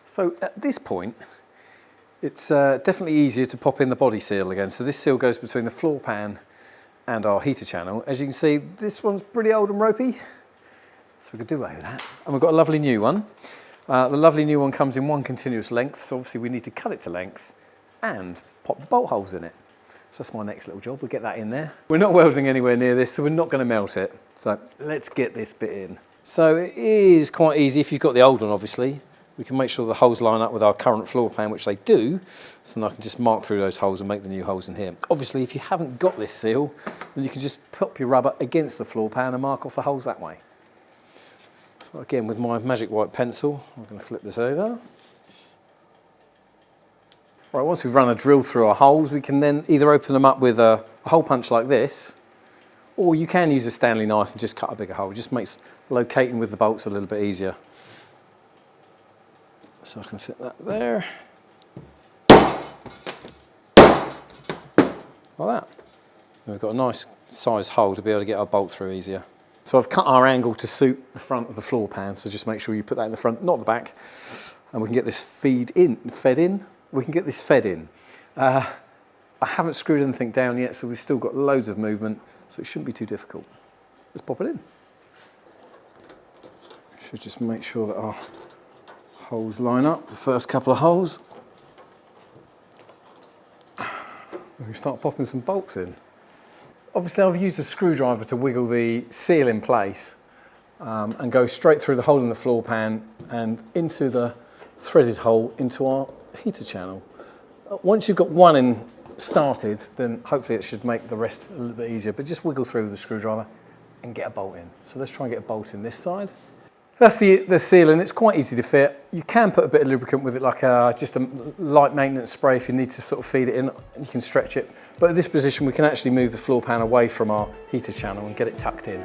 So at this point, it's definitely easier to pop in the body seal again. So this seal goes between the floor pan and our heater channel. As you can see, this one's pretty old and ropey, so we could do away with that. And we've got a lovely new one. The lovely new one comes in one continuous length, so obviously we need to cut it to length and pop the bolt holes in it. So that's my next little job, we'll get that in there. We're not welding anywhere near this, so we're not going to melt it. So let's get this bit in. So it is quite easy if you've got the old one, obviously. We can make sure the holes line up with our current floor pan, which they do, so then I can just mark through those holes and make the new holes in here. Obviously, if you haven't got this seal, then you can just pop your rubber against the floor pan and mark off the holes that way. So again, with my magic white pencil, I'm going to flip this over. Right, once we've run a drill through our holes, we can then either open them up with a hole punch like this, or you can use a Stanley knife and just cut a bigger hole. It just makes locating with the bolts a little bit easier. So I can fit that there. Like that. And we've got a nice size hole to be able to get our bolt through easier. So I've cut our angle to suit the front of the floor pan, so just make sure you put that in the front, not the back, and we can get this fed in. We can get this fed in. I haven't screwed anything down yet, so we've still got loads of movement, so it shouldn't be too difficult. Let's pop it in. Should just make sure that our holes line up, the first couple of holes. We start popping some bolts in. Obviously I've used a screwdriver to wiggle the seal in place and go straight through the hole in the floor pan and into the threaded hole into our heater channel. Once you've got one in started, then hopefully it should make the rest a little bit easier, but just wiggle through with the screwdriver and get a bolt in. So let's try and get a bolt in this side. That's the seal, and it's quite easy to fit. You can put a bit of lubricant with it, like just a light maintenance spray if you need to sort of feed it in, and you can stretch it. But at this position, we can actually move the floor pan away from our heater channel and get it tucked in.